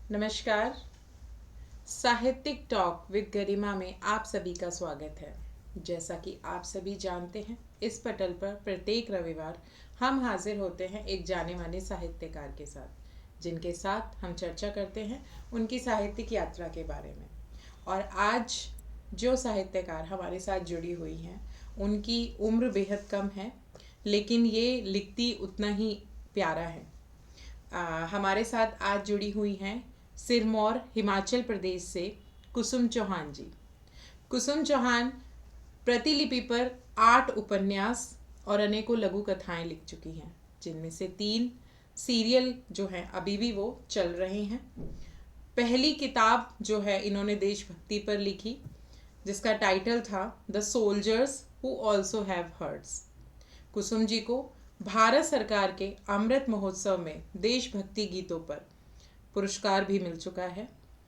नमस्कार। साहित्यिक talk with गरिमा में आप सभी का स्वागत है। जैसा कि आप सभी जानते हैं, इस पटल पर प्रत्येक रविवार हम हाजिर होते हैं एक जाने माने साहित्यकार के साथ, जिनके साथ हम चर्चा करते हैं उनकी साहित्यिक यात्रा के बारे में। और आज जो साहित्यकार हमारे साथ जुड़ी हुई हैं, उनकी उम्र बेहद कम है, लेकिन ये लिखती उतना ही प्यारा है। हमारे साथ आज जुड़ी हुई हैं सिरमौर हिमाचल प्रदेश से कुसुम चौहान जी। कुसुम चौहान प्रतिलिपि पर 8 उपन्यास और अनेकों लघु कथाएं लिख चुकी हैं, जिनमें से 3 सीरियल जो हैं अभी भी वो चल रहे हैं। पहली किताब जो है इन्होंने देशभक्ति पर लिखी, जिसका टाइटल था the soldiers who also have hurts. Kusum ji को भारत सरकार के अमृत महोत्सव में देशभक्ति गीतों पर पुरस्कार भी मिल चुका है।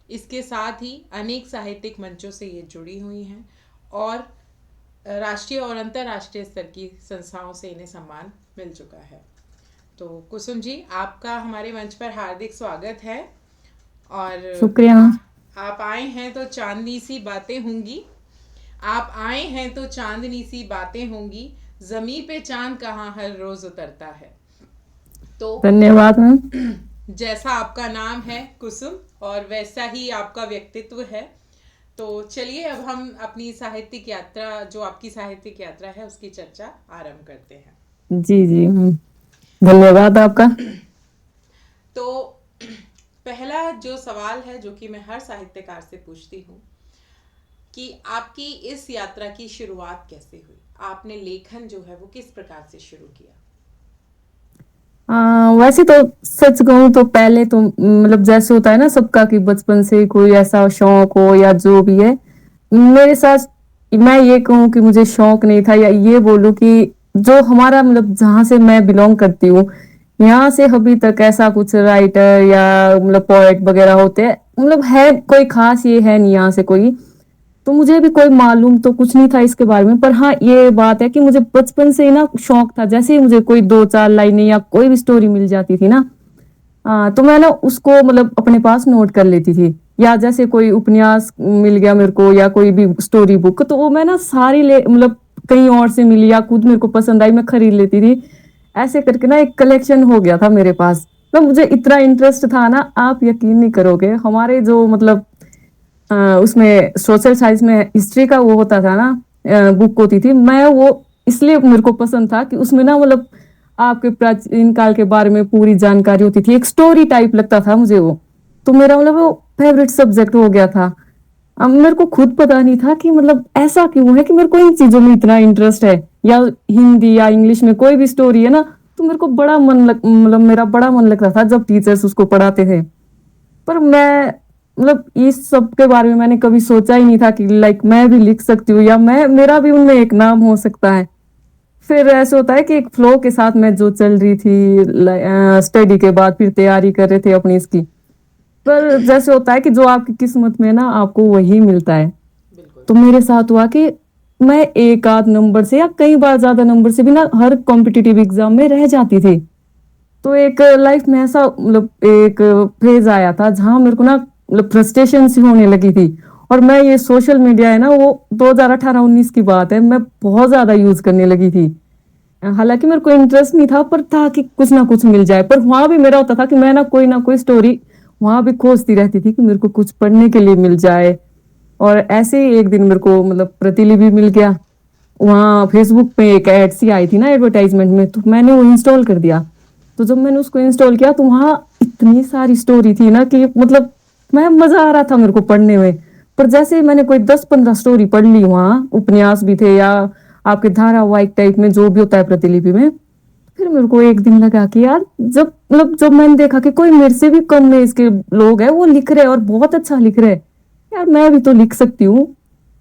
इसके साथ ही अनेक साहित्यिक मंचों से ये जुड़ी हुई हैं और राष्ट्रीय और अंतर्राष्ट्रीय स्तर की संस्थाओं से इन्हें सम्मान मिल चुका है। तो कुसुम जी, आपका हमारे मंच पर हार्दिक स्वागत है। और शुक्रिया। आप आए हैं तो चांदनी सी बातें होंगी। आप आए हैं तो चांदनी सी बातें होंगी, जमी पे चांद कहाँ हर रोज उतरता है। तो धन्यवाद मैम। जैसा आपका नाम है कुसुम, और वैसा ही आपका व्यक्तित्व है। तो चलिए अब हम अपनी साहित्यिक यात्रा, जो आपकी साहित्यिक यात्रा है, उसकी चर्चा आरंभ करते हैं। जी जी धन्यवाद आपका। तो पहला जो सवाल है, जो कि मैं हर साहित्यकार से पूछती हूँ, कि आपकी इस यात्रा की शुरुआत कैसे हुई? आपने लेखन जो है वो किस प्रकार से शुरू किया? वैसे तो सच कहूँ तो पहले तो मतलब जैसे होता है ना सबका कि बचपन से कोई ऐसा शौक हो या जो भी है, मेरे साथ मैं ये कहूँ कि मुझे शौक नहीं था, या ये बोलूँ कि जो हमारा मतलब जहाँ से मैं बिलोंग करती हूँ, यहाँ से अभी तक ऐसा कुछ राइटर या मतलब पोएट वगैरह होते हैं, मतलब है कोई खास ये है नहीं यहाँ से कोई। तो मुझे भी कोई मालूम तो कुछ नहीं था इसके बारे में, पर हाँ ये बात है कि मुझे बचपन से ही ना शौक था। जैसे ही मुझे कोई 2-4 लाइनें या कोई भी स्टोरी मिल जाती थी ना, तो मैं ना उसको मतलब अपने पास नोट कर लेती थी। या जैसे कोई उपन्यास मिल गया मेरे को या कोई भी स्टोरी बुक, तो वो मैं ना सारी ले मतलब कहीं और से मिली या खुद मेरे को पसंद आई, मैं खरीद लेती थी। ऐसे करके ना एक कलेक्शन हो गया था मेरे पास। तो मुझे इतना इंटरेस्ट था ना, आप यकीन नहीं करोगे, हमारे जो मतलब उसमें सोशल साइंस में हिस्ट्री का वो होता था ना, बुक होती थी, मैं वो इसलिए मेरे को पसंद था कि उसमें ना मतलब आपके प्राचीन काल के बारे में पूरी जानकारी होती थी, एक स्टोरी टाइप लगता था मुझे वो। तो मेरा मतलब वो फेवरेट सब्जेक्ट हो गया था। अब मेरे को खुद पता नहीं था कि मतलब ऐसा क्यों है कि मेरे को इन चीजों में इतना इंटरेस्ट है। या हिंदी या इंग्लिश में कोई भी स्टोरी है ना, तो मेरे को बड़ा मन लग मतलब मेरा बड़ा मन लगता था जब टीचर्स उसको पढ़ाते थे। पर मैं मतलब इस सब के बारे में मैंने कभी सोचा ही नहीं था कि लाइक मैं भी लिख सकती हूँ या मैं मेरा भी उनमें एक नाम हो सकता है। फिर ऐसे होता है कि एक फ्लो के साथ मैं जो चल रही थी, स्टडी के बाद फिर तैयारी कर रहे थे अपनी इसकी। पर जैसे होता है कि जो आपकी किस्मत में ना आपको वही मिलता है। बिल्कुल। तो मेरे साथ हुआ कि मैं एक आध नंबर से या कई बार ज्यादा नंबर से भी ना हर कॉम्पिटिटिव एग्जाम में रह जाती थी। तो एक लाइफ में ऐसा मतलब एक फेज आया था जहां मेरे को ना मतलब फ्रस्ट्रेशन सी होने लगी थी। और मैं ये सोशल मीडिया है ना, वो 2018-19 की बात है, मैं बहुत ज्यादा यूज करने लगी थी। हालांकि मेरे को इंटरेस्ट नहीं था, पर था कि कुछ ना कुछ मिल जाए। पर वहां भी मेरा होता था कि मैं ना कोई स्टोरी वहां भी खोजती रहती थी कि मेरे को कुछ पढ़ने के लिए मिल जाए। और ऐसे ही एक दिन मेरे को मतलब प्रतिलिपि मिल गया। वहाँ फेसबुक पे एक एड सी आई थी ना एडवर्टाइजमेंट में, तो मैंने वो इंस्टॉल कर दिया। तो जब मैंने उसको इंस्टॉल किया तो वहाँ इतनी सारी स्टोरी थी ना कि मतलब मैं मजा आ रहा था मेरे को पढ़ने में। पर जैसे ही मैंने कोई 10-15 स्टोरी पढ़ ली, वहाँ उपन्यास भी थे या आपके धारावाहिक टाइप में जो भी होता है प्रतिलिपि में, फिर मेरे को एक दिन लगा कि यार जब मैंने देखा कि कोई मेरे से भी कम एज के लोग हैं वो लिख रहे हैं और बहुत अच्छा लिख रहे हैं, यार मैं भी तो लिख सकती हूँ।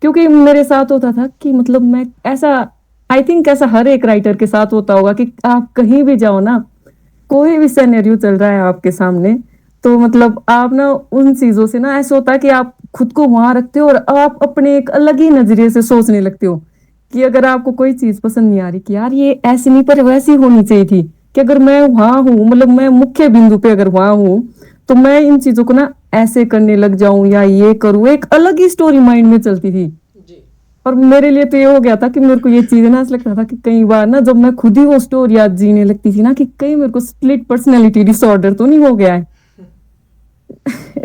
क्योंकि मेरे साथ होता था कि मतलब मैं ऐसा, आई थिंक ऐसा हर एक राइटर के साथ होता होगा कि आप कहीं भी जाओ ना, कोई भी सिनेरियो चल रहा है आपके सामने, तो मतलब आप ना उन चीजों से ना ऐसा होता है कि आप खुद को वहां रखते हो और आप अपने एक अलग ही नजरिए से सोचने लगते हो। कि अगर आपको कोई चीज पसंद नहीं आ रही कि यार ये ऐसी नहीं पर वैसी होनी चाहिए थी, कि अगर मैं वहां हूँ मतलब मैं मुख्य बिंदु पे अगर वहां हूँ, तो मैं इन चीजों को ना ऐसे करने लग जाऊं या ये करूं, एक अलग ही स्टोरी माइंड में चलती थी। जी। और मेरे लिए तो ये हो गया था कि मेरे को ये चीजें ना ऐसा लगता था कि कई बार ना जब मैं खुद ही वो स्टोरी याद जीने लगती थी ना, कि कहीं मेरे को स्प्लिट पर्सनैलिटी डिसऑर्डर तो नहीं हो गया है।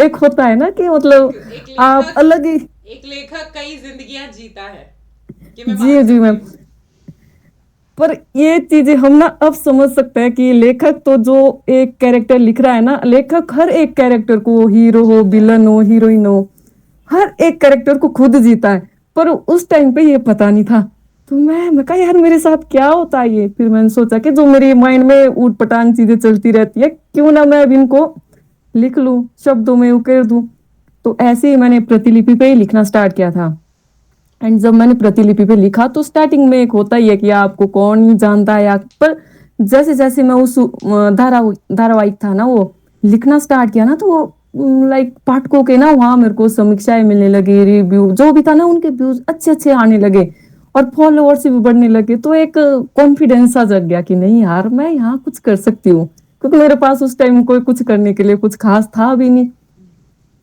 एक होता है ना कि एक मतलब एक आप लेखक अलग ही। एक लेखक कई जिंदगियां जीता है, कि मैं मान जी जी सकती मैम। हूँ। पर ये चीजें हम ना अब समझ सकते हैं कि लेखक तो जो एक कैरेक्टर लिख रहा है ना, लेखक हर एक कैरेक्टर को, हीरो हो, जीता है। विलन हो, हीरोइन हो, हर एक कैरेक्टर को खुद जीता है। पर उस टाइम पे ये पता नहीं था। तो मैं कहा यार मेरे साथ क्या होता है ये। फिर मैंने सोचा कि जो मेरी माइंड में ऊट पटांग चीजें चलती रहती है, क्यों ना मैं अब इनको लिख लूं, शब्दों में उकेर दूं। तो ऐसे ही मैंने प्रतिलिपि पे ही लिखना स्टार्ट किया था। एंड जब मैंने प्रतिलिपि पे लिखा तो स्टार्टिंग में एक होता ही है कि आपको कौन ही जानता है, या पर जैसे जैसे मैं उस धारावाहिक था ना वो लिखना स्टार्ट किया ना, तो वो लाइक पाठकों के ना वहां मेरे को समीक्षाएं मिलने लगी, रिव्यू जो भी था ना उनके व्यूज अच्छे अच्छे आने लगे, और फॉलोअर्स भी बढ़ने लगे। तो एक कॉन्फिडेंस सा जग गया कि नहीं यार मैं यहाँ कुछ कर सकती हूँ, क्योंकि मेरे पास उस टाइम कोई कुछ करने के लिए कुछ खास था भी नहीं।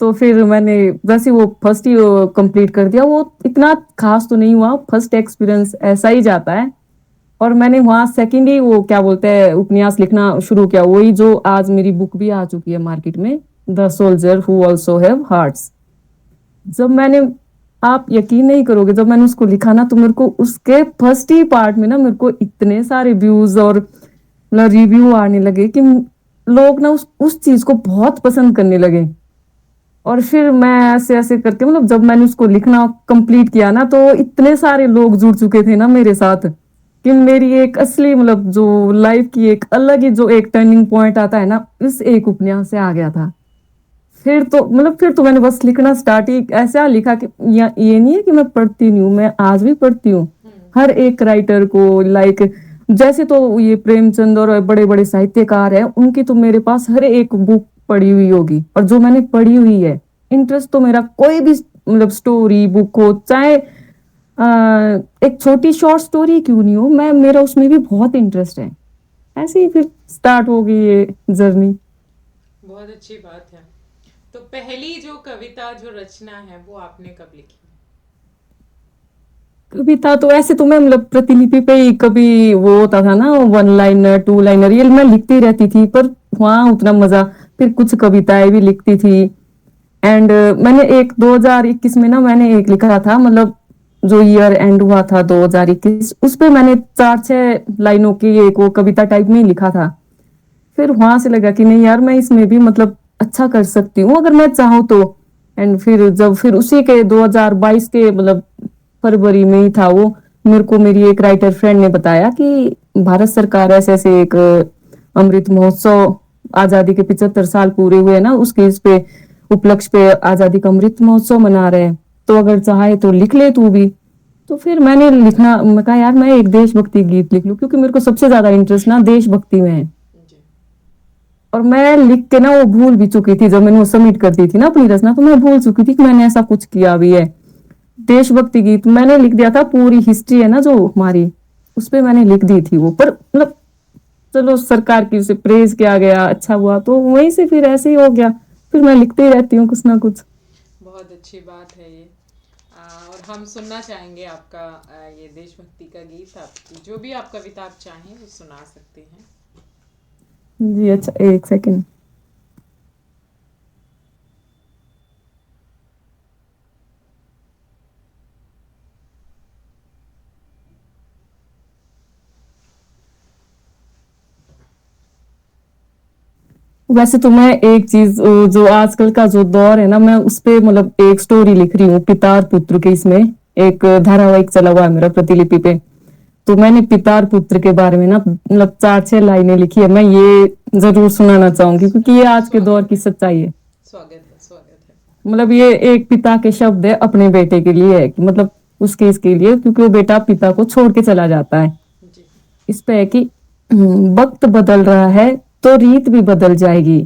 तो फिर मैंने वैसे वो फर्स्ट ही कंप्लीट कर दिया। वो इतना खास तो नहीं हुआ, फर्स्ट एक्सपीरियंस ऐसा ही जाता है। और मैंने वहाँ सेकंड ही वो क्या बोलते हैं उपन्यास लिखना शुरू किया, वही जो आज मेरी बुक भी आ चुकी है मार्केट में, the soldier who also have hearts. जब मैंने, आप यकीन नहीं करोगे, जब मैंने उसको लिखा ना तो मेरे को उसके फर्स्ट ही पार्ट में ना मेरे को इतने सारे व्यूज और मतलब रिव्यू आने लगे कि लोग ना उस चीज को बहुत पसंद करने लगे। और फिर मैं ऐसे ऐसे करके मतलब जब मैंने उसको लिखना कंप्लीट किया ना, तो इतने सारे लोग जुड़ चुके थे ना मेरे साथ कि मेरी एक असली मतलब जो लाइफ की एक अलग ही जो एक टर्निंग पॉइंट आता है ना, इस एक उपन्यास से आ गया था। फिर तो मतलब फिर तो मैंने बस लिखना स्टार्ट ही ऐसा लिखा कि ये नहीं है कि मैं पढ़ती नहीं हूँ, मैं आज भी पढ़ती हूँ हम्म। हर एक राइटर को। लाइक जैसे तो ये प्रेमचंद और बड़े बड़े साहित्यकार हैं, उनकी तो मेरे पास हर एक बुक पढ़ी हुई होगी, और जो मैंने पढ़ी हुई है, इंटरेस्ट तो मेरा कोई भी मतलब स्टोरी बुक हो, चाहे एक छोटी शॉर्ट स्टोरी क्यों नहीं हो, मैं मेरा उसमें भी बहुत इंटरेस्ट है। ऐसे ही फिर स्टार्ट हो गई ये जर्नी। बहुत अच्छी बात है। तो पहली जो कविता जो रचना है वो आपने कब लिखी? कविता तो ऐसे तो मैं मतलब प्रतिलिपि पे ही कभी वो होता था ना, वन लाइनर टू लाइनर ये मैं लिखती रहती थी, पर वहाँ उतना मजा। फिर कुछ कविताएं भी लिखती थी। एंड मैंने एक 2021 में ना मैंने एक लिखा था, मतलब जो ईयर एंड हुआ था 2021, उस पे मैंने 4-6 लाइनों की एक वो कविता टाइप में ही लिखा था। फिर वहां से लगा कि नहीं यार मैं इसमें भी मतलब अच्छा कर सकती हूँ अगर मैं चाहूँ तो। एंड फिर उसी के 2022 के मतलब फरवरी में ही था वो, मेरे को मेरी एक राइटर फ्रेंड ने बताया कि भारत सरकार ऐसे ऐसे एक अमृत महोत्सव, आजादी के 75 साल पूरे हुए ना उसके इस पे उपलक्ष्य पे आजादी का अमृत महोत्सव मना रहे हैं, तो अगर चाहे तो लिख ले तू भी। तो फिर मैंने लिखना, मैं कहा यार मैं एक देशभक्ति गीत लिख लूं, क्योंकि मेरे को सबसे ज्यादा इंटरेस्ट ना देशभक्ति में है। जी। और मैं लिख के ना वो भूल भी चुकी थी, जब मैंने वो सबमिट कर दी थी ना अपनी रचना, तो मैं भूल चुकी थी कि मैंने ऐसा कुछ किया भी है। देशभक्ति गीत मैंने लिख दिया था, पूरी हिस्ट्री है ना जो हमारी, उस पे मैंने लिख दी थी वो। पर मतलब चलो सरकार की उसे प्रेज किया गया, अच्छा हुआ, तो वहीं से फिर ऐसे ही हो गया। फिर मैं लिखते ही रहती हूँ कुछ ना कुछ। बहुत अच्छी बात है ये। और हम सुनना चाहेंगे आपका ये देशभक्ति का गीत। आप जो भी आप कविता आप चाहें वो सुना सकते हैं। जी अच्छा, एक सेकेंड। वैसे तो मैं एक चीज जो आजकल का जो दौर है ना, मैं उस पे मतलब एक स्टोरी लिख रही हूँ पितार पुत्र की। इसमें एक धारावाहिक चला हुआ है मेरा प्रतिलिपि पे। तो मैंने पितार पुत्र के बारे में ना मतलब 4-6 लाइनें लिखी है, मैं ये जरूर सुनाना चाहूंगी, क्योंकि ये आज के दौर स्वागत की है। सच्चाई है। स्वागत है, स्वागत है। मतलब ये एक पिता के शब्द है अपने बेटे के लिए, है कि मतलब उसके इसके लिए, क्योंकि वो बेटा पिता को छोड़ के चला जाता है। जी। इस पे है कि वक्त बदल रहा है तो रीत भी बदल जाएगी,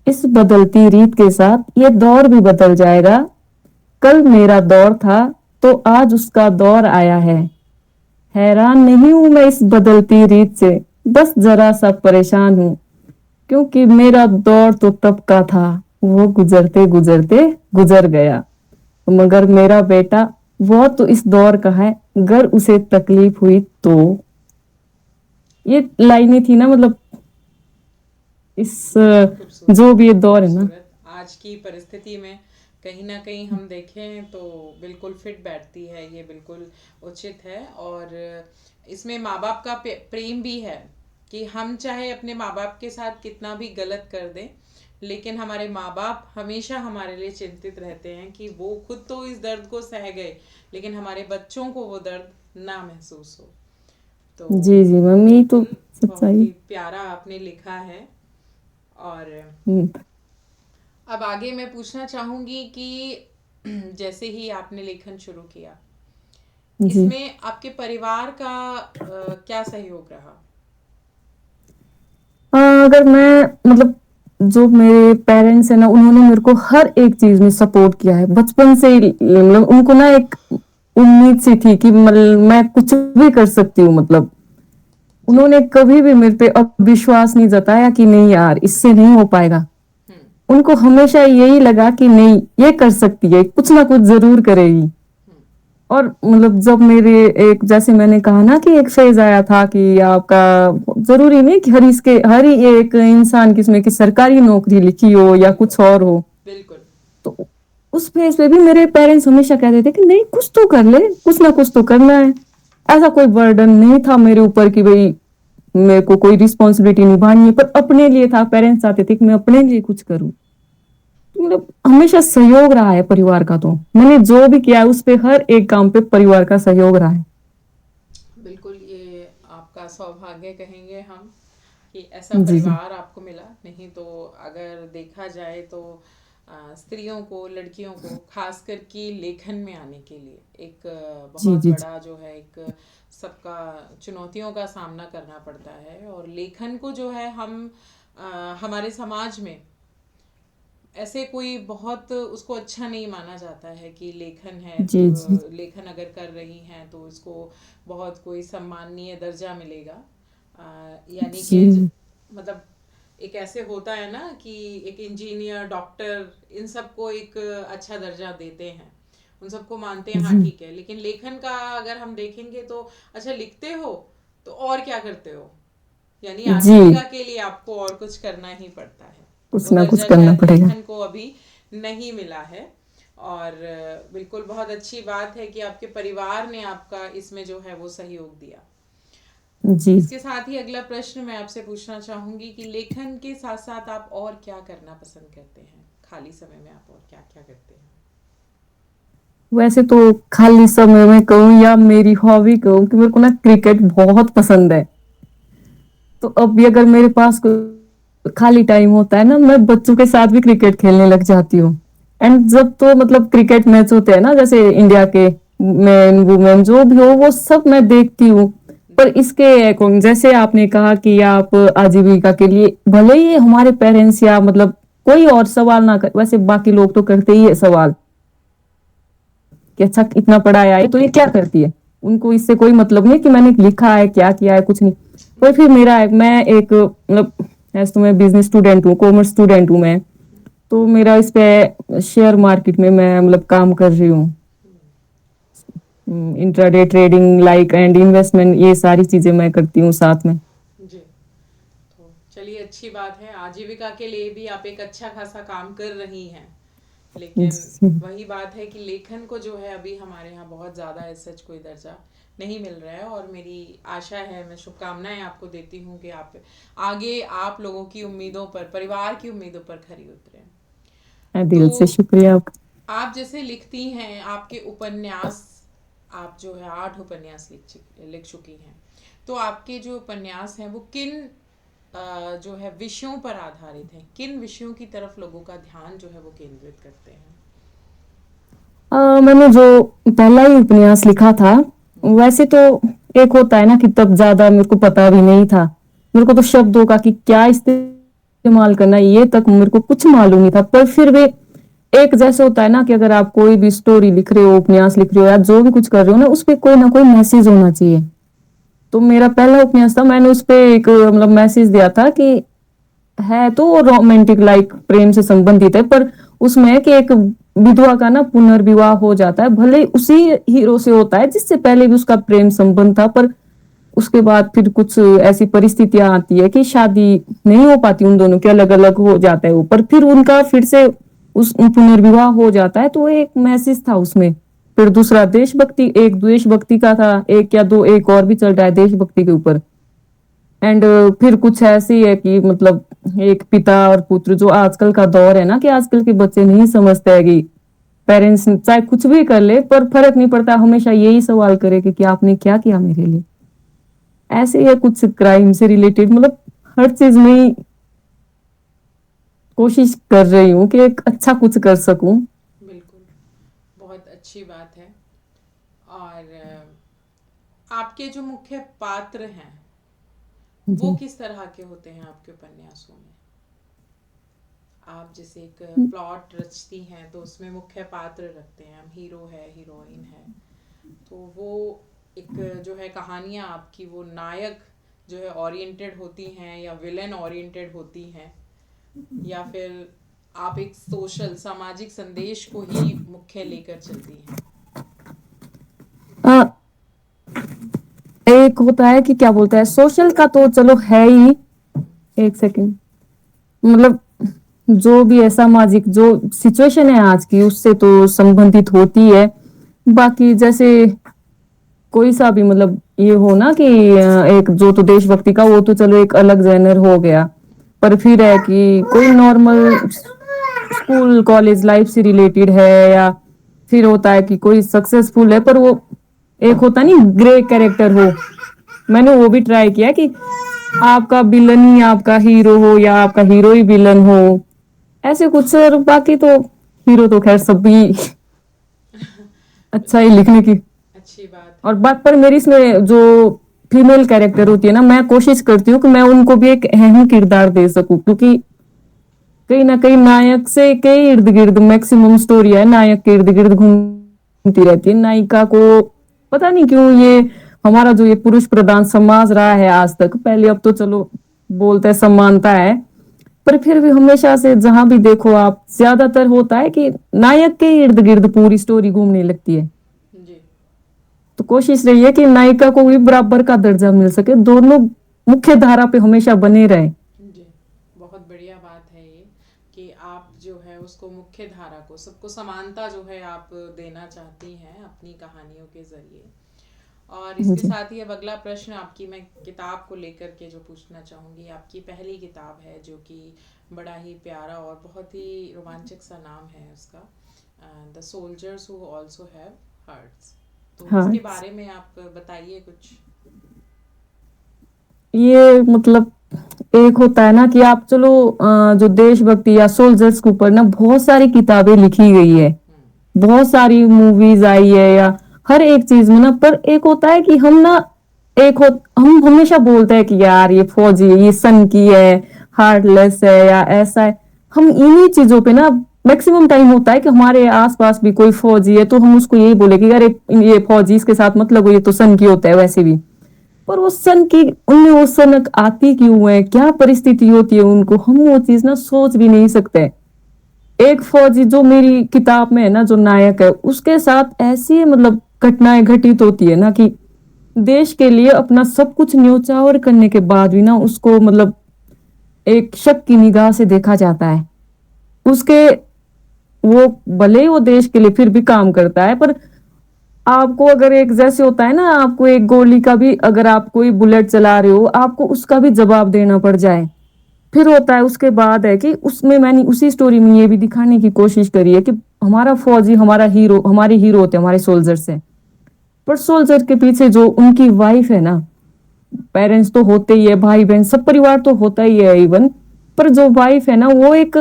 इस बदलती रीत के साथ ये दौर भी बदल जाएगा। कल मेरा दौर था तो आज उसका दौर आया है। हैरान नहीं हूं मैं इस बदलती रीत से, बस जरा सा परेशान हूं। क्योंकि मेरा दौर तो तब का था, वो गुजरते गुजरते गुजर गया। मगर मेरा बेटा वो तो इस दौर का है, अगर उसे तकलीफ हुई तो। ये लाइनें थी ना, मतलब इस बहुत खूबसूरत, जो भी ये बहुत दौर है ना। खूबसूरत। आज की परिस्थिति में कहीं ना कहीं हम देखें तो बिल्कुल फिट बैठती है, ये बिल्कुल उचित है। और इसमें माँ बाप का प्रेम भी है कि हम चाहे अपने माँ बाप के साथ कितना भी गलत कर दें, लेकिन हमारे माँ बाप हमेशा हमारे लिए चिंतित रहते हैं कि वो खुद तो इस दर्द को सह गए, लेकिन हमारे बच्चों को वो दर्द ना महसूस हो। तो जी जी मम्मी तो बिल्कुल बहुत सच्चाई। ही प्यारा आपने लिखा है। और हम्म, अब आगे मैं पूछना चाहूँगी कि जैसे ही आपने लेखन शुरू किया, जी। इसमें आपके परिवार का क्या सहयोग रहा? अगर मैं मतलब जो मेरे पेरेंट्स है ना, उन्होंने मेरे को हर एक चीज में सपोर्ट किया है बचपन से ही। मतलब उनको ना एक उम्मीद सी थी कि मतलब मैं कुछ भी कर सकती हूँ, मतलब जी। उन्होंने कभी भी मेरे पे अब विश्वास नहीं जताया कि नहीं यार इससे नहीं हो पाएगा। हम्म। उनको हमेशा यही लगा कि नहीं ये कर सकती है, कुछ ना कुछ जरूर करेगी। हम्म। और मतलब जब मेरे एक जैसे मैंने कहा ना कि एक फेज आया था कि आपका जरूरी नहीं कि हर ही एक इंसान किसमें कि सरकारी नौकरी लिखी हो या बिल्कुल। कुछ और हो। बिल्कुल। तो उस फेज पे भी मेरे पेरेंट्स हमेशा कहते थे कि नहीं कुछ तो कर ले, कुछ ना कुछ तो करना है। ऐसा कोई बर्डन नहीं था मेरे ऊपर कि भाई मेरे को कोई रिस्पॉन्सिबिलिटी निभानी है, पर अपने लिए था। पेरेंट्स चाहते थे कि मैं अपने लिए कुछ करूं। तो मतलब हमेशा सहयोग रहा है परिवार का, तो मैंने जो भी किया है उस पे हर एक काम पे परिवार का सहयोग रहा है। बिल्कुल, ये आपका सौभाग्य कहेंगे हम कि ऐसा जी जी। परिवार आपको मिला। नहीं तो अगर देखा जाए तो स्त्रियों को, लड़कियों को खासकर कि लेखन में आने के लिए एक जी बहुत जी जी। बड़ा जो है एक सबका चुनौतियों का सामना करना पड़ता है। और लेखन को जो है हम हमारे समाज में ऐसे कोई बहुत उसको अच्छा नहीं माना जाता है कि लेखन है जी तो जी लेखन अगर कर रही हैं तो इसको बहुत कोई सम्माननीय दर्जा मिलेगा। यानी कि जी मतलब एक ऐसे होता है ना कि एक इंजीनियर, डॉक्टर, इन सबको एक अच्छा दर्जा देते हैं, उन सबको मानते हैं, हाँ जी ठीक है। लेकिन लेखन का अगर हम देखेंगे तो अच्छा लिखते हो तो और क्या करते हो, यानी जी। आजीविका के लिए आपको और कुछ करना ही पड़ता है। कुछ वो ना कुछ दर्जा करना शायद पड़ेगा। लेखन को अभी नहीं मिला है। और बिल्कुल बहुत अच्छी बात है कि आपके परिवार ने आपका इसमें जो है वो सहयोग दिया। जी। इसके साथ ही अगला प्रश्न मैं आपसे पूछना चाहूंगी कि लेखन के साथ साथ आप और क्या करना पसंद करते हैं? खाली समय में आप और क्या क्या करते हैं? वैसे तो खाली समय में कहूँ या मेरी हॉबी कहूँ कि मेरे को ना क्रिकेट बहुत पसंद है। तो अब भी अगर मेरे पास खाली टाइम होता है ना, मैं बच्चों के साथ भी क्रिकेट खेलने लग जाती हूँ। एंड जब तो मतलब क्रिकेट मैच होते हैं ना, जैसे इंडिया के मेन वुमेन जो भी हो वो सब मैं देखती हूँ। पर जी। इसके जैसे आपने कहा कि आप आजीविका के लिए भले ही हमारे पेरेंट्स या मतलब कोई और सवाल ना कर, वैसे बाकी लोग तो करते ही है सवाल कि अच्छा इतना पढ़ाया है तो ये क्या करती है। उनको इससे कोई मतलब नहीं कि मैंने लिखा है क्या किया है, कुछ नहीं। पर फिर मेरा मैं एक मतलब ऐसे तो मैं बिजनेस स्टूडेंट हूँ, कॉमर्स स्टूडेंट हूँ मैं। तो मेरा इस पे शेयर मार्केट में मैं मतलब काम कर रही हूँ। Intraday trading like and investment, ये सारी चीजें मैं करती हूँ साथ में। जी। तो चलिए अच्छी बात है, आजीविका के लिए भी आप एक अच्छा खासा काम कर रही हैं। लेकिन जी वही बात है कि लेखन को जो है अभी हमारे यहाँ बहुत ज़्यादा सच कोई दर्जा नहीं मिल रहा है। और मेरी आशा है, मैं शुभकामनाएं आपको देती हूँ कि आप आगे आप लोगों की उम्मीदों पर, परिवार की उम्मीदों पर खरी उतरें। दिल से तो शुक्रिया आपका। आप जैसे लिखती हैं, आपके उपन्यास, आप जो है 8 उपन्यास लिख चुकी हैं। तो आपके जो उपन्यास हैं वो किन जो है विषयों पर आधारित हैं? किन विषयों की तरफ लोगों का ध्यान जो है वो केंद्रित करते हैं? मैंने जो पहला ही उपन्यास लिखा था, वैसे तो एक होता है ना कि तब ज्यादा मेरे को पता भी नहीं था। मेरे को तो शब्दों का कि क्या इस्तेमाल करना है ये तक मेरे को कुछ मालूम नहीं था। पर फिर भी एक जैसे होता है ना कि अगर आप कोई भी स्टोरी लिख रहे हो, उपन्यास लिख रहे हो या जो भी कुछ कर रहे हो ना, उस पे कोई ना कोई मैसेज होना चाहिए। तो मेरा पहला उपन्यास था, मैंने उस पे एक मतलब मैसेज दिया था कि है तो रोमांटिक लाइक प्रेम से संबंधित है, पर उसमें है कि एक विधवा का ना पुनर्विवाह हो जाता है, भले ही उसी हीरो से होता है जिससे पहले भी उसका प्रेम संबंध था, पर उसके बाद फिर कुछ ऐसी परिस्थितियां आती है कि शादी नहीं हो पाती उन दोनों के, अलग अलग हो जाता है वो, पर फिर उनका फिर से उस पुनर्विवाह हो जाता है, तो एक मैसेज था उसमें। फिर दूसरा देशभक्ति, एक देशभक्ति का था, एक या दो एक और भी चल रहा है देशभक्ति के ऊपर। एंड फिर कुछ ऐसी है कि मतलब एक पिता और पुत्र, जो आजकल का दौर है ना कि आजकल के बच्चे नहीं समझते हैं कि पेरेंट्स चाहे कुछ भी कर ले पर फर्क नहीं पड़ता, हमेशा यही सवाल करे कि आपने क्या किया मेरे लिए। ऐसे ही है कुछ क्राइम से रिलेटेड, मतलब हर चीज में ही कोशिश कर रही हूँ कि एक अच्छा कुछ कर सकूं। बिल्कुल, बहुत अच्छी बात है। और आपके जो मुख्य पात्र हैं वो जी। किस तरह के होते हैं आपके उपन्यासों में? आप जैसे एक प्लॉट रचती हैं तो उसमें मुख्य पात्र रखते हैं, हम हीरो है, हीरोइन है, तो वो एक जो है कहानियाँ आपकी वो नायक जो है ओरिएंटेड होती हैं या विलेन ओरिएंटेड होती हैं, या फिर आप एक सोशल सामाजिक संदेश को ही मुख्य लेकर चलती हैं? अ, एक होता है कि क्या बोलता है, सोशल का तो चलो है ही। एक सेकंड, मतलब जो भी है सामाजिक जो सिचुएशन है आज की उससे तो संबंधित होती है। बाकी जैसे कोई सा भी मतलब ये हो ना कि एक जो तो देशभक्ति का वो तो चलो एक अलग जेनर हो गया, पर फिर है कि कोई नॉर्मल स्कूल कॉलेज लाइफ से रिलेटेड है, या फिर होता है कि कोई सक्सेसफुल है पर वो एक होता नहीं ग्रे कैरेक्टर हो। मैंने वो भी ट्राई किया कि आपका विलन ही आपका हीरो हो या आपका हीरो ही विलन हो, ऐसे कुछ। और बाकी तो हीरो तो खैर सब भी अच्छा ही लिखने की। अच्छी बात और है। बात पर मेरी इसमें जो फीमेल कैरेक्टर होती है ना, मैं कोशिश करती हूँ कि मैं उनको भी एक अहम किरदार दे सकूं, क्योंकि कहीं ना कहीं नायक से के इर्द गिर्द मैक्सिमम स्टोरी है, नायक के इर्द गिर्द घूमती रहती है। नायिका को पता नहीं क्यों ये हमारा जो ये पुरुष प्रधान समाज रहा है आज तक, पहले अब तो चलो बोलते हैं समानता है, पर फिर भी हमेशा से जहां भी देखो आप ज्यादातर होता है कि नायक के इर्द गिर्द पूरी स्टोरी घूमने लगती है। जी तो कोशिश रही है कि नायिका को भी बराबर का दर्जा मिल सके, दोनों मुख्य धारा पे हमेशा बने रहे। जी, बहुत बढ़िया बात है ये कि आप जो है उसको मुख्य धारा को सबको समानता जो है आप देना चाहती हैं अपनी कहानियों के जरिए। और इसके जी। साथ ही अब अगला प्रश्न आपकी मैं किताब को लेकर के जो पूछना चाहूँगी, आपकी पहली किताब है जो कि बड़ा ही प्यारा और बहुत ही रोमांचक सा नाम है उसका, the soldiers who also have hearts. तो हाँ, इसके बारे में आप बताइए कुछ। ये मतलब एक होता है ना कि आप चलो जो देशभक्ति या सोल्जर्स के ऊपर ना बहुत सारी किताबें लिखी गई है, बहुत सारी मूवीज आई है, या हर एक चीज में ना, पर एक होता है कि हम ना एक हो हम हमेशा बोलते हैं कि यार ये फौजी है, ये सन की है, हार्टलेस है या ऐसा है। हम इन्हीं चीजों पे ना मैक्सिमम टाइम होता है कि हमारे आसपास भी कोई फौजी है तो हम उसको यही बोले कि यार ये फौजी इसके साथ मत लगो, ये तो सन की होता है वैसे भी। पर वो सन की उनमें वो सनक आती क्यों है, क्या परिस्थिति होती है उनको, हम वो चीज ना सोच भी नहीं सकते। एक फौजी जो मेरी किताब में है ना, जो नायक है, उसके साथ ऐसी मतलब घटनाएं घटित होती है ना कि देश के लिए अपना सब कुछ न्योछावर करने के बाद भी ना उसको मतलब एक शक की निगाह से देखा जाता है। उसके वो भले ही वो देश के लिए फिर भी काम करता है, पर आपको अगर एक जैसे होता है ना, आपको एक गोली का भी अगर आप कोई बुलेट चला रहे हो आपको उसका भी जवाब देना पड़ जाए। फिर होता है उसके बाद है कि उसमें मैंने उसी स्टोरी में ये भी दिखाने की कोशिश करी है कि हमारा फौजी हमारा हीरो, हमारे हीरो होते हैं, हमारे सोल्जर्स हैं, पर सोल्जर के पीछे जो उनकी वाइफ है ना, पेरेंट्स तो होते ही है, भाई बहन सब परिवार तो होता ही है इवन, पर जो वाइफ है ना वो एक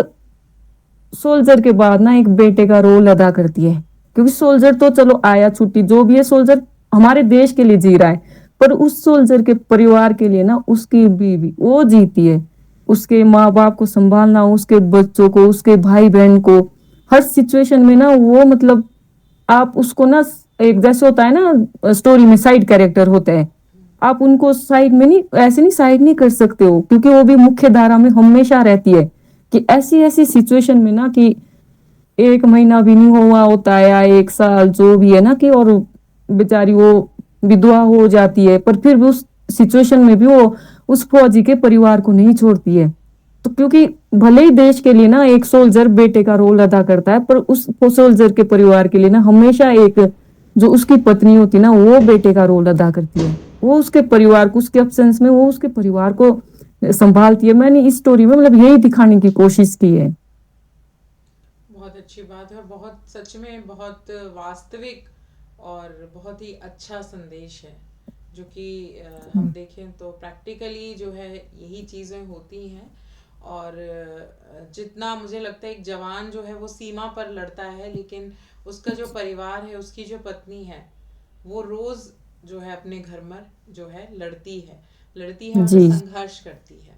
सोल्जर के बाद ना एक बेटे का रोल अदा करती है। क्योंकि सोल्जर तो चलो आया छुट्टी, जो भी है सोल्जर हमारे देश के लिए जी रहा है, पर उस सोल्जर के परिवार के लिए ना उसकी बीवी वो जीती है, उसके माँ बाप को संभालना, उसके बच्चों को, उसके भाई बहन को, हर सिचुएशन में ना वो मतलब आप उसको ना एक जैसे होता है ना स्टोरी में साइड कैरेक्टर होते हैं, आप उनको साइड में नहीं, ऐसे नहीं साइड नहीं कर सकते हो, क्योंकि वो भी मुख्य धारा में हमेशा रहती है। कि ऐसी ऐसी सिचुएशन में ना कि एक महीना भी नहीं हुआ होता है या एक साल जो भी है ना, कि और बेचारी वो विधवा हो जाती है, पर फिर भी उस सिचुएशन में भी वो उस फौजी के परिवार को नहीं छोड़ती है। तो क्योंकि भले ही देश के लिए ना एक सोल्जर बेटे का रोल अदा करता है, पर उस सोल्जर के परिवार के लिए ना हमेशा एक जो उसकी पत्नी होती है ना, वो बेटे का रोल अदा करती है। वो उसके परिवार को, उसके अब्सेंस में वो उसके परिवार को संभालती है। मैंने इस स्टोरी में मतलब यही दिखाने की कोशिश की है। बहुत अच्छी बात है और बहुत सच में बहुत वास्तविक और बहुत ही अच्छा संदेश है, जो कि हम देखें तो प्रैक्टिकली जो है यही चीज़ें होती हैं। और जितना मुझे लगता है एक जवान जो है वो सीमा पर लड़ता है, लेकिन उसका जो परिवार है, उसकी जो पत्नी है, वो रोज़ जो है अपने घर में जो है लड़ती है और जी, संघर्ष करती है।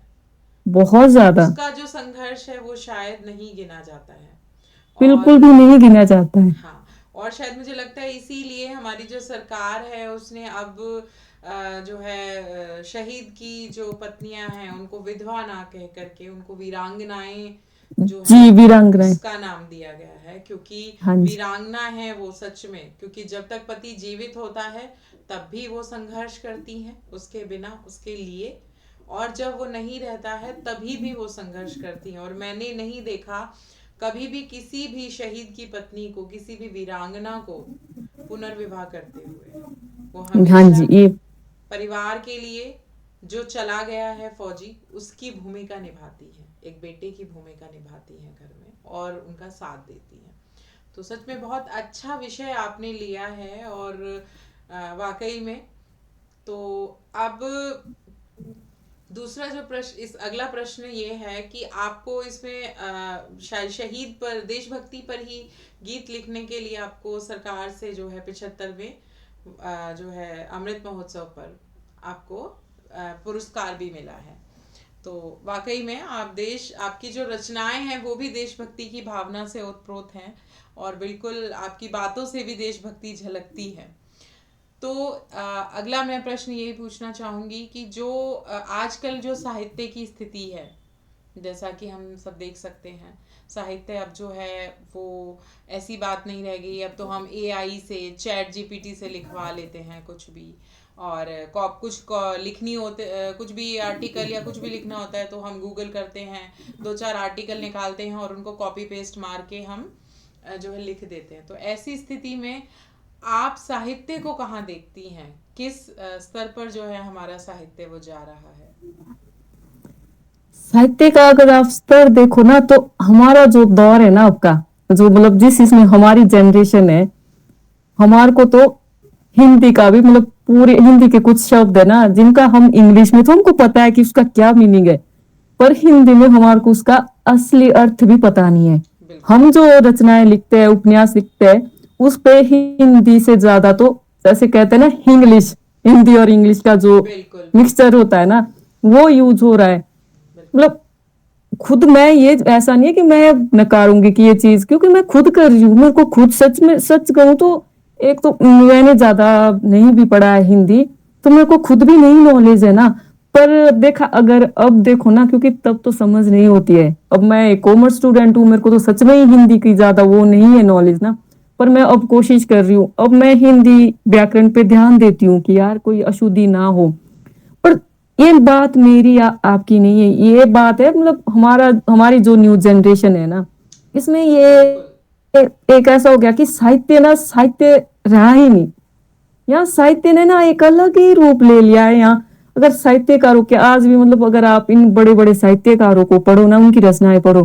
बहुत ज्यादा। उसका जो संघर्ष है वो शायद नहीं गिना जाता है। बिल्कुल और भी नहीं गिना जाता है। हाँ, और शायद मुझे लगता है इसीलिए हमारी जो सरकार है उसने अब जो है शहीद की जो पत्नियां हैं उनको विधवा ना कह करके उनको वीरांगनाएं जो जी, है वीरांगनाएं। उसका नाम दिया गया है। क्योंकि हाँ जी। वीरांगना है वो सच में, क्योंकि जब तक पति जीवित होता है तब भी वो संघर्ष करती हैं उसके बिना, उसके लिए। और जब वो नहीं रहता है तभी भी वो संघर्ष करती हैं। और मैंने नहीं देखा कभी भी किसी भी शहीद की पत्नी को, किसी भी वीरांगना को पुनर्विवाह करते हुए। वो हाँ हमेशा जी, ये परिवार के लिए, जो चला गया है फौजी, उसकी भूमिका निभाती है, एक बेटे की भूमिका निभाती है घर में और उनका साथ देती है। तो सच में बहुत अच्छा विषय आपने लिया है। और वाकई में तो अब दूसरा जो प्रश्न, इस अगला प्रश्न ये है कि आपको इसमें शायद शहीद पर, देशभक्ति पर ही गीत लिखने के लिए आपको सरकार से जो है 75वें जो है अमृत महोत्सव पर आपको पुरस्कार भी मिला है। तो वाकई में आप देश, आपकी जो रचनाएं हैं वो भी देशभक्ति की भावना से ओतप्रोत हैं और बिल्कुल आपकी बातों से भी देशभक्ति झलकती है। तो अगला मैं प्रश्न यही पूछना चाहूँगी कि जो आजकल जो साहित्य की स्थिति है, जैसा कि हम सब देख सकते हैं, साहित्य अब जो है वो ऐसी बात नहीं रह गई। अब तो हम एआई से, चैट जीपीटी से लिखवा लेते हैं कुछ भी। और लिखनी होते, कुछ भी आर्टिकल या कुछ भी लिखना होता है तो हम गूगल करते हैं, दो चार आर्टिकल निकालते हैं और उनको कॉपी पेस्ट मार के हम जो है लिख देते हैं। तो ऐसी स्थिति में आप साहित्य को कहाँ देखती हैं? किस स्तर पर जो है हमारा साहित्य वो जा रहा है? साहित्य का अगर आप स्तर देखो ना, तो हमारा जो दौर है ना आपका, जो मतलब जिस इसमें हमारी जनरेशन है, हमारे को तो हिंदी का भी मतलब पूरे हिंदी के कुछ शब्द है ना जिनका हम इंग्लिश में तो हमको पता है कि उसका क्या मीनिंग है, पर हिंदी में हमारे को उसका असली अर्थ भी पता नहीं है। बिल्कुल। हम जो रचनाएं लिखते हैं, उपन्यास लिखते हैं, उस पे हिंदी से ज्यादा तो जैसे कहते हैं ना इंग्लिश, हिंदी और इंग्लिश का जो बिल्कुल मिक्सचर बिल्कुल होता है ना, वो यूज हो रहा है। बिल्कुल। मतलब खुद मैं ये ऐसा नहीं है कि मैं नकारूंगी कि ये चीज, क्योंकि मैं खुद कर रही हूँ, मेरे को खुद सच में सच कहूँ तो एक तो मैंने ज्यादा नहीं भी पढ़ा है हिंदी, तो मेरे को खुद भी नहीं नॉलेज है ना। पर देखा अगर अब देखो ना, क्योंकि तब तो समझ नहीं होती है, अब मैं एक कॉमर्स स्टूडेंट हूँ, मेरे को तो सच में ही हिंदी की ज्यादा वो नहीं है नॉलेज ना। पर मैं अब कोशिश कर रही हूँ, अब मैं हिंदी व्याकरण पे ध्यान देती हूँ कि यार कोई अशुद्धि ना हो। पर ये बात मेरी या आपकी नहीं है, ये बात है मतलब हमारा हमारी जो न्यू जनरेशन है ना, इसमें ये बिल्कुल एक ऐसा हो गया कि साहित्य ना साहित्य रहा ही नहीं। यहाँ साहित्य ने ना एक अलग ही रूप ले लिया है। यहाँ अगर साहित्यकारों के आज भी मतलब अगर आप इन बड़े बड़े साहित्यकारों को पढ़ो ना, उनकी रचनाएं पढ़ो,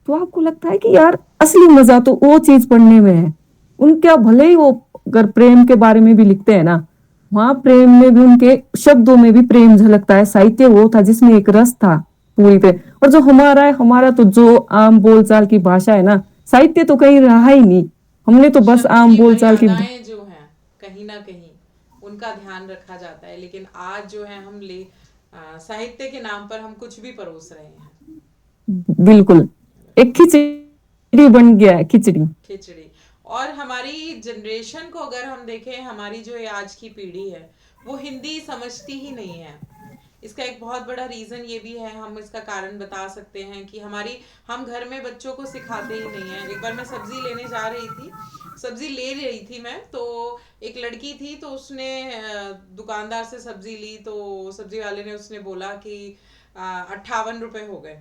तो आपको लगता है कि यार असली मजा तो वो चीज पढ़ने में है। उनका भले ही वो अगर प्रेम के बारे में भी लिखते हैं ना, वहां प्रेम में भी उनके शब्दों में भी प्रेम झलकता है। साहित्य वो था जिसमें एक रस था पूरी पे। और जो हमारा है, हमारा तो जो आम बोलचाल की भाषा है ना, साहित्य तो कहीं रहा ही नहीं। हमने तो बस शब्द आम की बोलचाल की। मर्यादाएं जो हैं कहीं ना कहीं उनका ध्यान रखा जाता है, लेकिन आज जो है हम साहित्य के नाम पर हम कुछ भी परोस रहे हैं। बिल्कुल, एक खिचड़ी बन गया है, खिचड़ी। खिचड़ी। और हमारी जनरेशन को अगर हम देखें, हमारी जो ये आज की पीढ़ी है, वो हिंदी समझती ही नहीं है। इसका एक बहुत बड़ा रीज़न ये भी है, हम इसका कारण बता सकते हैं कि हम घर में बच्चों को सिखाते ही नहीं हैं। एक बार मैं सब्ज़ी लेने जा रही थी, सब्ज़ी ले रही थी मैं, तो एक लड़की थी, तो उसने दुकानदार से सब्ज़ी ली, तो सब्ज़ी वाले ने उसने बोला कि 58 रुपये हो गए।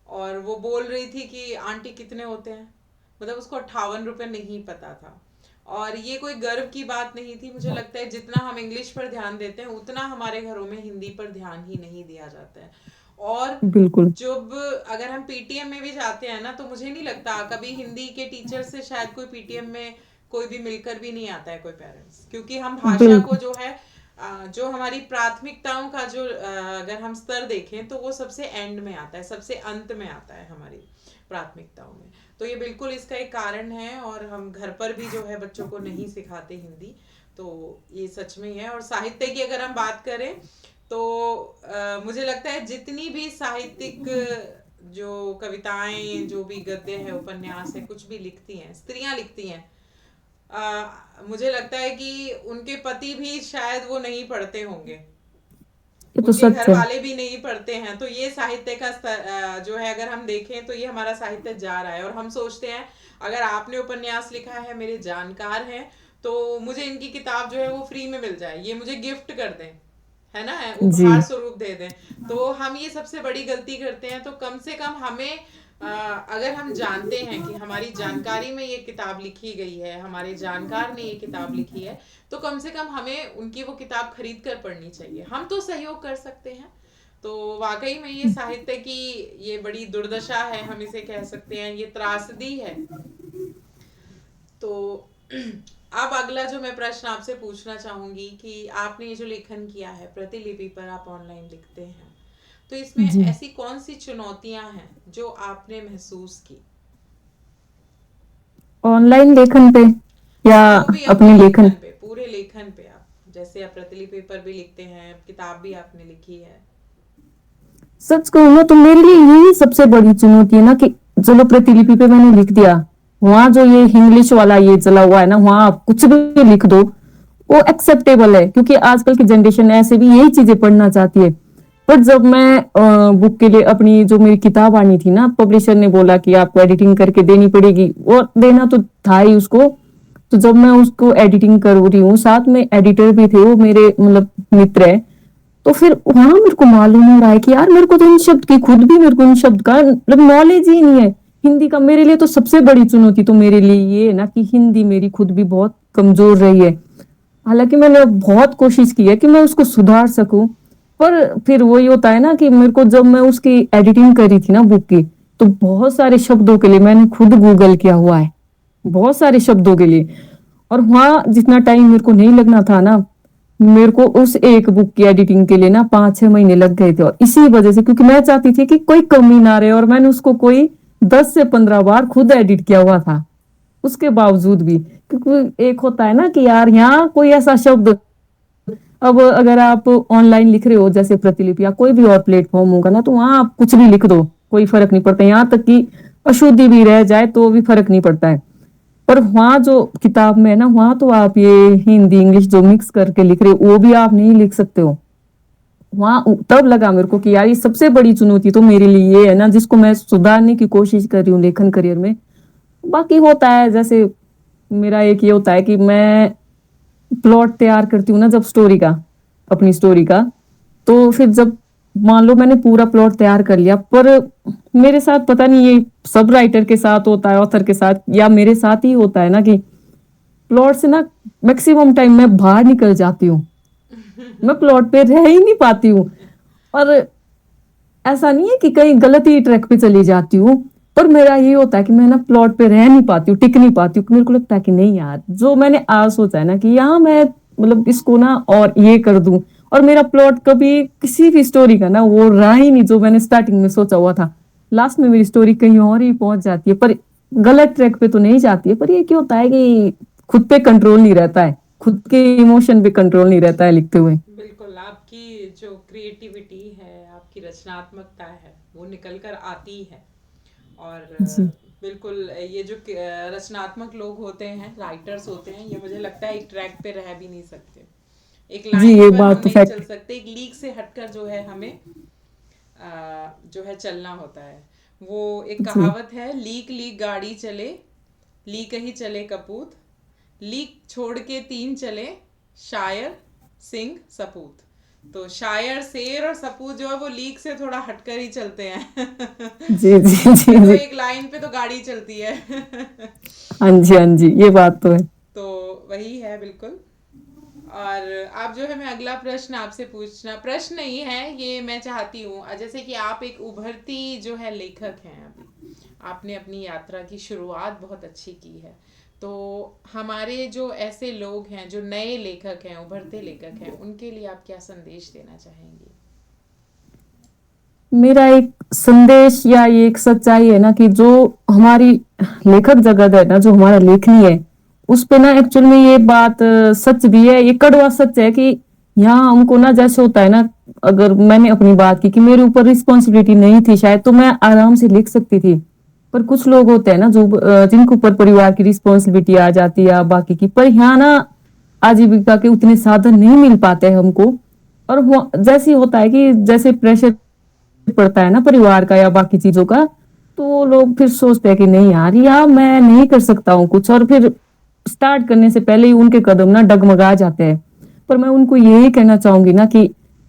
और वो बोल रही थी कि आंटी कितने होते हैं, मतलब उसको 58 रुपये नहीं पता था। और ये कोई गर्व की बात नहीं थी। मुझे लगता है जितना हम इंग्लिश पर ध्यान देते हैं उतना हमारे घरों में हिंदी पर ध्यान ही नहीं दिया जाता है। और बिल्कुल। जब अगर हम पीटीएम में भी जाते हैं ना, तो मुझे नहीं लगता कभी हिंदी के टीचर से शायद कोई पीटीएम में कोई भी मिलकर भी नहीं आता है, कोई पेरेंट्स, क्योंकि हम भाषा को बिल्कुल। जो है जो हमारी प्राथमिकताओं का जो अगर हम स्तर देखें तो वो सबसे एंड में आता है, सबसे अंत में आता है हमारी प्राथमिकताओं में। तो ये बिल्कुल इसका एक कारण है, और हम घर पर भी जो है बच्चों को नहीं सिखाते हिंदी। तो ये सच में ही है। और साहित्य की अगर हम बात करें तो मुझे लगता है जितनी भी साहित्यिक जो कविताएं, जो भी गद्य है, उपन्यास है, कुछ भी लिखती हैं, स्त्रियां लिखती हैं, मुझे लगता है कि उनके पति भी शायद वो नहीं पढ़ते होंगे, ये तो उनके सच घर है। वाले भी नहीं पढ़ते हैं। तो ये साहित्य का स्तर जो है, अगर हम देखें तो ये हमारा साहित्य जा रहा है। और हम सोचते हैं अगर आपने उपन्यास लिखा है, मेरे जानकार हैं, तो मुझे इनकी किताब जो है वो फ्री में मिल जाए, ये मुझे गिफ्ट कर दें, है ना, जी। उपहार स्वरूप दे दें। तो हम ये सबसे बड़ी गलती करते हैं। तो कम से कम हमें अगर हम जानते हैं कि हमारी जानकारी में ये किताब लिखी गई है, हमारे जानकार ने ये किताब लिखी है, तो कम से कम हमें उनकी वो किताब खरीद कर पढ़नी चाहिए। हम तो सहयोग कर सकते हैं। तो वाकई में ये साहित्य की ये बड़ी दुर्दशा है, हम इसे कह सकते हैं, ये त्रासदी है। तो अब अगला जो मैं प्रश्न आपसे पूछना चाहूंगी कि आपने ये जो लेखन किया है, प्रतिलिपि पर आप ऑनलाइन लिखते हैं, तो इसमें जी। ऐसी कौन सी चुनौतियां हैं जो आपने महसूस की? ऑनलाइन लेखन पे या जो भी अपने अपने लेखन? लेखन पे, पूरे लेखन पे, आप जैसे आप प्रतिलिपि पर भी लिखते हैं, किताब भी आपने लिखी है। सच कहूँ ना तो मेरे लिए यही सबसे बड़ी चुनौती है ना कि चलो प्रतिलिपि पे मैंने लिख दिया, वहां जो ये इंग्लिश वाला ये चला हुआ है ना, वहां आप कुछ भी लिख दो वो एक्सेप्टेबल है, क्योंकि आजकल की जनरेशन ऐसे भी यही चीजें पढ़ना चाहती है। पर जब मैं बुक के लिए अपनी जो मेरी किताब आनी थी ना, पब्लिशर ने बोला कि आपको एडिटिंग करके देनी पड़ेगी, वो देना तो था ही उसको। तो जब मैं उसको एडिटिंग कर रही हूँ, साथ में एडिटर भी थे, वो मेरे मतलब मित्र है, तो फिर वहां मेरे को मालूम हो रहा है कि यार मेरे को तो इन शब्द की खुद भी मेरे को इन शब्द का मतलब नॉलेज ही नहीं है हिंदी का। मेरे लिए तो सबसे बड़ी चुनौती तो मेरे लिए ये है ना कि हिंदी मेरी खुद भी बहुत कमजोर रही है। हालांकि मैंने बहुत कोशिश की है कि मैं उसको सुधार सकूं, पर फिर वही होता है ना कि मेरे को जब मैं उसकी एडिटिंग करी थी ना बुक की, तो बहुत सारे शब्दों के लिए मैंने खुद गूगल किया हुआ है, बहुत सारे शब्दों के लिए। और वहां जितना टाइम मेरे को नहीं लगना था ना, मेरे को उस एक बुक की एडिटिंग के लिए ना 5-6 महीने लग गए थे। और इसी वजह से, क्योंकि मैं चाहती थी कि कोई कमी ना रहे, और मैंने उसको कोई 10 से 15 बार खुद एडिट किया हुआ था उसके बावजूद भी। क्योंकि एक होता है ना कि यार यहाँ कोई ऐसा शब्द, अब अगर आप ऑनलाइन लिख रहे हो जैसे प्रतिलिपि या कोई भी और प्लेटफॉर्म होगा ना, तो वहां आप कुछ भी लिख दो, कोई फर्क नहीं पड़ता, यहाँ तक कि अशुद्धि भी रह जाए तो भी फर्क नहीं पड़ता है। पर वहां जो किताब में है ना, वहां तो आप ये हिंदी इंग्लिश जो मिक्स करके लिख रहे हो वो भी आप नहीं लिख सकते हो। वहां तब लगा मेरे को कि यार ये सबसे बड़ी चुनौती तो मेरे लिए ये है ना, जिसको मैं सुधारने की कोशिश कर रही हूँ लेखन करियर में। बाकी होता है जैसे मेरा एक ये होता है कि मैं प्लॉट तैयार करती हूँ ना जब स्टोरी का, अपनी स्टोरी का, तो फिर जब मान लो मैंने पूरा प्लॉट तैयार कर लिया, पर मेरे साथ पता नहीं ये सब राइटर के साथ होता है, ऑथर के साथ या मेरे साथ ही होता है ना, कि प्लॉट से ना मैक्सिमम टाइम मैं बाहर निकल जाती हूँ, मैं प्लॉट पे रह ही नहीं पाती हूँ। और ऐसा नहीं है कि कहीं गलत ही ट्रैक पे चली जाती हूँ, पर मेरा ये होता है कि मैं ना प्लॉट पे रह नहीं पाती हूँ, टिक नहीं पाती हूँ। मेरे को लगता है कि नहीं यार, जो मैंने आज सोचा है ना कि यहाँ मैं मतलब इसको ना और ये कर दूं, और मेरा प्लॉट कभी किसी भी स्टोरी का ना वो रहा ही नहीं जो मैंने स्टार्टिंग में सोचा हुआ था। लास्ट में मेरी स्टोरी कहीं और ही पहुंच जाती है, पर गलत ट्रैक पे तो नहीं जाती है। पर ये क्या होता है कि खुद पे कंट्रोल नहीं रहता है, खुद के इमोशन पे कंट्रोल नहीं रहता है लिखते हुए। बिल्कुल, आपकी जो क्रिएटिविटी है, आपकी रचनात्मकता है, वो निकल कर आती है। और जी। बिल्कुल ये जो रचनात्मक लोग होते हैं, राइटर्स होते हैं, ये मुझे लगता है एक ट्रैक पे रह भी नहीं सकते। एक जी, लाइन ये पर हम बात तो नहीं चल फैक्ट। सकते, एक लीक से हटकर जो है हमें जो है चलना होता है। वो एक जी कहावत है, लीक लीक गाड़ी चले, लीक ही चले कपूत, लीक छोड़ के तीन चले, शायर सिंह सपूत। तो शायर, शेर और सपूत जो है वो लीक से थोड़ा हटकर ही चलते हैं। जी जी लीक जी पे तो जी। एक लाइन पे तो गाड़ी चलती है। हाँ जी, हाँ जी, ये बात तो है। तो वही है बिल्कुल। और आप जो है, मैं अगला प्रश्न आपसे पूछना, प्रश्न नहीं है ये, मैं चाहती हूँ जैसे कि आप एक उभरती जो है लेखक हैं अभी, आपने अपनी यात्रा की शुरुआत बहुत अच्छी की है, तो हमारे जो ऐसे लोग हैं जो नए लेखक हैं, उभरते लेखक हैं, उनके लिए आप क्या संदेश देना चाहेंगे? मेरा एक संदेश या ये एक सच्चाई है ना कि जो हमारी लेखक जगत है ना, जो हमारा लेखनी है, उस पे ना एक्चुअल में ये बात सच भी है, ये कड़वा सच है कि यहाँ हमको ना जैसे होता है ना, अगर मैंने अपनी बात की कि मेरे ऊपर रिस्पॉन्सिबिलिटी नहीं थी शायद, तो मैं आराम से लिख सकती थी। पर कुछ लोग होते हैं ना जो जिनके ऊपर परिवार की रिस्पॉन्सिबिलिटी आ जाती है या बाकी की, पर यहाँ ना आजीविका के उतने साधन नहीं मिल पाते हैं हमको। और जैसे ही होता है कि जैसे प्रेशर पड़ता है ना परिवार का या बाकी चीजों का, तो वो लोग फिर सोचते हैं कि नहीं यार, या मैं नहीं कर सकता हूँ कुछ, और फिर स्टार्ट करने से पहले ही उनके कदम ना डगमगा जाते हैं। पर मैं उनको यही कहना चाहूंगी ना कि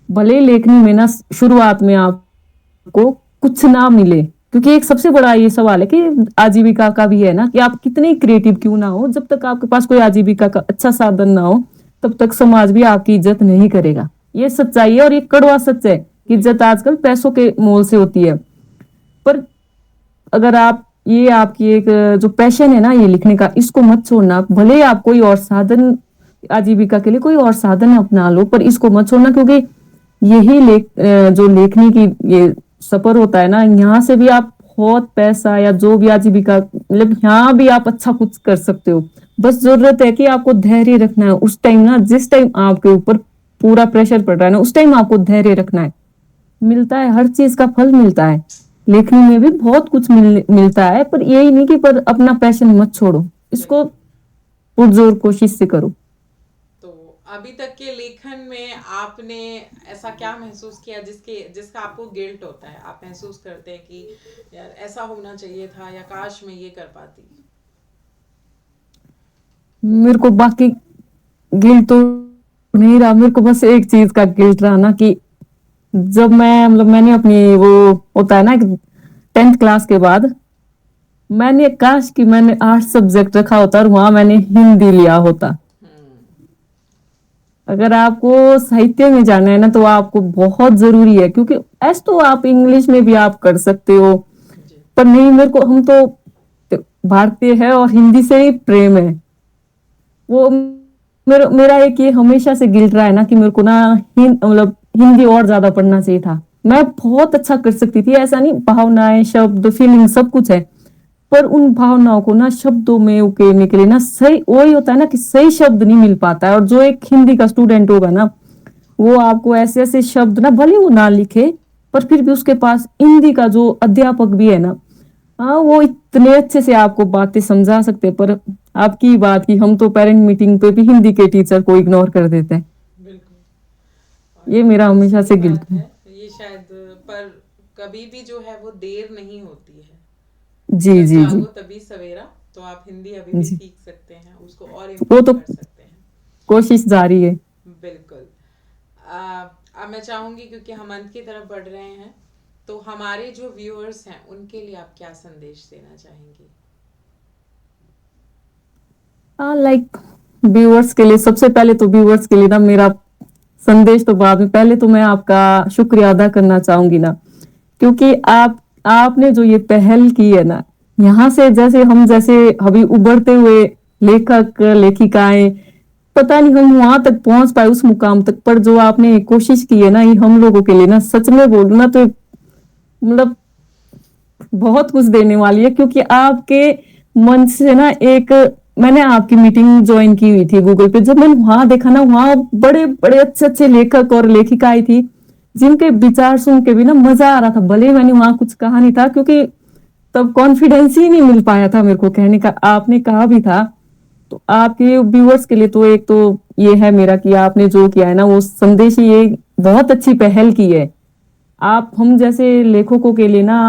भले ही लेखनी में ना शुरुआत में आपको कुछ ना मिले, क्योंकि एक सबसे बड़ा ये सवाल है कि आजीविका का भी है ना कि आप कितने क्रिएटिव क्यों ना हो, जब तक आपके पास कोई आजीविका का अच्छा साधन ना हो, तब तक समाज भी आपकी इज्जत नहीं करेगा। ये सच्चाई है और ये कड़वा सच है कि इज्जत बिल्कुल। आजकल पैसों के मोल से होती है। पर अगर आप ये आपकी एक जो पैशन है ना ये लिखने का, इसको मत छोड़ना। भले ही आप कोई और साधन आजीविका के लिए कोई और साधन अपना लो, पर इसको मत छोड़ना, क्योंकि यही जो लेखनी की ये सफर होता है ना, यहाँ से भी आप बहुत पैसा या जो भी आजीविका, मतलब यहाँ भी आप अच्छा कुछ कर सकते हो। बस जरूरत है कि आपको धैर्य रखना है उस टाइम ना, जिस टाइम आपके ऊपर पूरा प्रेशर पड़ रहा है ना, उस टाइम आपको धैर्य रखना है। मिलता है, हर चीज का फल मिलता है। लेखनी में भी बहुत कुछ मिलता है, पर यही नहीं कि पर अपना पैशन मत छोड़ो, इसको बिल्कुल। पुरजोर कोशिश से करो। तो अभी तक के लेखन में आपने ऐसा क्या महसूस किया जिसका आपको गिल्ट होता है, आप महसूस करते हैं कि यार ऐसा होना चाहिए था, या काश मैं ये कर पाती? मेरे को बाकी गिल्ट तो नहीं रहा, मेरे को बस एक चीज का गिल्ट रहा ना कि जब मैं मतलब मैंने अपनी वो होता है ना 10th क्लास के बाद, मैंने काश कि मैंने 8 सब्जेक्ट रखा होता और वहां मैंने हिंदी लिया होता। हम्म। अगर आपको साहित्य में जाना है ना तो आपको बहुत जरूरी है, क्योंकि ऐसे तो आप इंग्लिश में भी आप कर सकते हो, जी। पर नहीं, मेरे को हम तो भारतीय है और हिंदी से ही प्रेम है। वो मेरा मेरा एक ये हमेशा से गिल्ट रहा है ना कि मेरे को ना मतलब हिंदी और ज्यादा पढ़ना चाहिए था। मैं बहुत अच्छा कर सकती थी, ऐसा नहीं, भावनाएं शब्द फीलिंग सब कुछ है, पर उन भावनाओं को ना शब्दों में उकेरने के लिए ना सही वही होता है ना कि सही शब्द नहीं मिल पाता है। और जो एक हिंदी का स्टूडेंट होगा ना, वो आपको ऐसे ऐसे शब्द ना, भले वो ना लिखे, पर फिर भी उसके पास हिंदी का जो अध्यापक भी है ना, हाँ, वो इतने अच्छे से आपको बातें समझा सकते हैं। पर आपकी बात की, हम तो पेरेंट मीटिंग पे भी हिंदी के टीचर को इग्नोर कर देते हैं। बिल्कुल। ये और मेरा बिल्कुल हमेशा सही से गिल्ट बात है। है ये शायद। पर कभी भी जो है वो देर नहीं होती है, जी जब जी जी जागो तभी सवेरा। तो आप हिंदी अभी भी जी। सीख सकते हैं, उसको और वो इम्प्रूव तो कर सकते हैं। कोशिश जारी है। बिल्कुल। अब मैं चाहूंगी, क्योंकि हम अंत की तरफ बढ़ रहे हैं, तो हमारे जो व्यूअर्स हैं उनके लिए आप क्या संदेश देना चाहेंगे? हाँ, लाइक व्यूअर्स के लिए, सबसे पहले तो व्यूअर्स के लिए ना मेरा संदेश तो बाद में, पहले तो मैं आपका शुक्रिया अदा करना चाहूंगी ना, क्योंकि आपने जो ये पहल की है ना, यहाँ से जैसे हम जैसे अभी उभरते हुए लेखक लेखिकाएं, पता नहीं हम वहां तक पहुंच पाए उस मुकाम तक, पर जो आपने कोशिश की है ना, ये हम लोगों के लिए ना, सच में बोलूं ना तो मतलब बहुत कुछ देने वाली है। क्योंकि आपके मन से ना एक, मैंने आपकी मीटिंग ज्वाइन की हुई थी गूगल पे, जब मैंने वहां देखा ना, वहां बड़े बड़े अच्छे अच्छे लेखक और लेखिकाएं थी, जिनके विचार सुन के भी ना मजा आ रहा था। भले ही मैंने वहां कुछ कहा नहीं था, क्योंकि तब कॉन्फिडेंस ही नहीं मिल पाया था मेरे को कहने का। आपने कहा भी था तो आपके व्यूअर्स के लिए तो एक तो ये है मेरा कि आपने जो किया है ना वो संदेश ही ये बहुत अच्छी पहल की है। आप हम जैसे लेखकों के लिए ना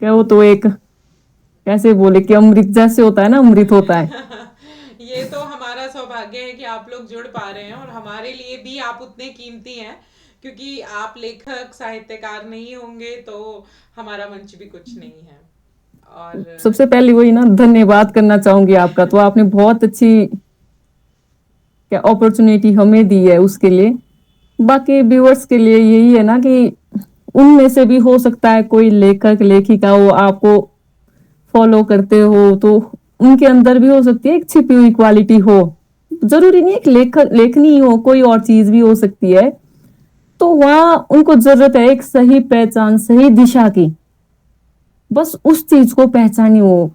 क्या वो तो एक कैसे बोले कि अमृत जैसे होता है ना, अमृत होता है। ये तो हमारा सौभाग्य है कि आप लोग जुड़ पा रहे हैं, और हमारे लिए भी आप उतने कीमती हैं, क्योंकि आप लेखक साहित्यकार नहीं होंगे तो हमारा मंच भी कुछ नहीं है। और सबसे पहले वही ना धन्यवाद करना चाहूंगी आपका, तो आपने बहुत अच्छी क्या अपॉर्चुनिटी हमें दी है उसके लिए। बाकी व्यूअर्स के लिए यही है ना कि उनमें से भी हो सकता है कोई लेखक लेखिका वो आपको फॉलो करते हो, तो उनके अंदर भी हो सकती है एक छिपी हुई क्वालिटी हो। जरूरी नहीं एक लेखक लेखनी ही हो, कोई और चीज भी हो सकती है। तो वहां उनको जरूरत है एक सही पहचान, सही दिशा की। बस उस चीज को पहचानी हो।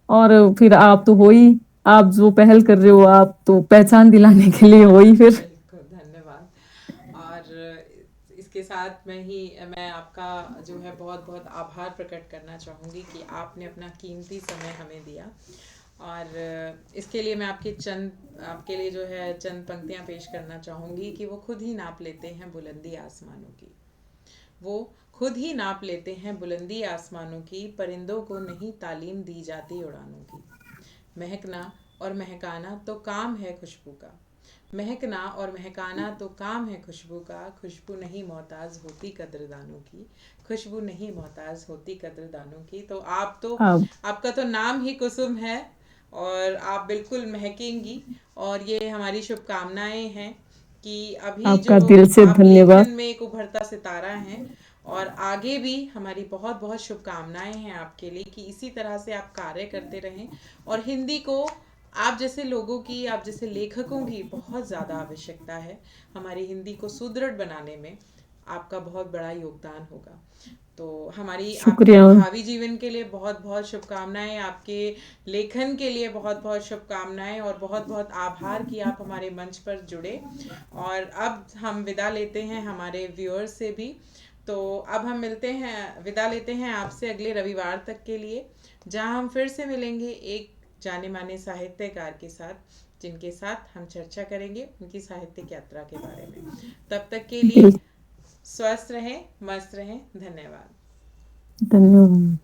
और फिर आप तो हो ही, आप जो पहल कर रहे हो आप तो पहचान दिलाने के लिए हो ही फिर। बिल्कुल, धन्यवाद। और इसके साथ मैं आपका जो है बहुत बहुत आभार प्रकट करना चाहूँगी कि आपने अपना कीमती समय हमें दिया। और इसके लिए मैं आपके लिए जो है चंद पंक्तियाँ पेश करना चाहूँगी कि वो खुद ही नाप लेते हैं बुलंदी आसमानों की। वो खुद ही नाप लेते हैं बुलंदी आसमानों की, परिंदों को नहीं तालीम दी जाती उड़ानों की। महकना और महकाना तो काम है खुशबू का, महकना और महकाना तो काम है खुशबू का, खुशबू नहीं मोहताज होती कद्रदानों की, खुशबू नहीं मोहताज होती कद्रदानों की। तो आप आपका तो नाम ही कुसुम है, और आप बिल्कुल महकेंगी। और ये हमारी शुभकामनाएं हैं कि अभी जो आपका दिल से आप धन्यवाद। लेखन में एक उभरता सितारा हैं, और आगे भी हमारी बहुत बहुत शुभकामनाएं हैं आपके लिए कि इसी तरह से आप कार्य करते रहें। और हिंदी को आप जैसे लोगों की, आप जैसे लेखकों की बहुत ज़्यादा आवश्यकता है। हमारी हिंदी को सुदृढ़ बनाने में आपका बहुत बड़ा योगदान होगा। तो हमारी आपके शुक्रिया। भावी जीवन के लिए बहुत बहुत शुभकामनाएं, आपके लेखन के लिए बहुत बहुत शुभकामनाएं, और बहुत बहुत आभार कि आप हमारे मंच पर जुड़े। और अब हम विदा लेते हैं हमारे व्यूअर्स से भी। तो अब हम विदा लेते हैं आपसे अगले रविवार तक के लिए, जहां हम फिर से मिलेंगे एक जाने माने साहित्यकार के साथ, जिनके साथ हम चर्चा करेंगे उनकी साहित्यिक यात्रा के बारे में। तब तक के लिए बिल्कुल। स्वस्थ रहें, मस्त रहें। धन्यवाद। धन्यवाद।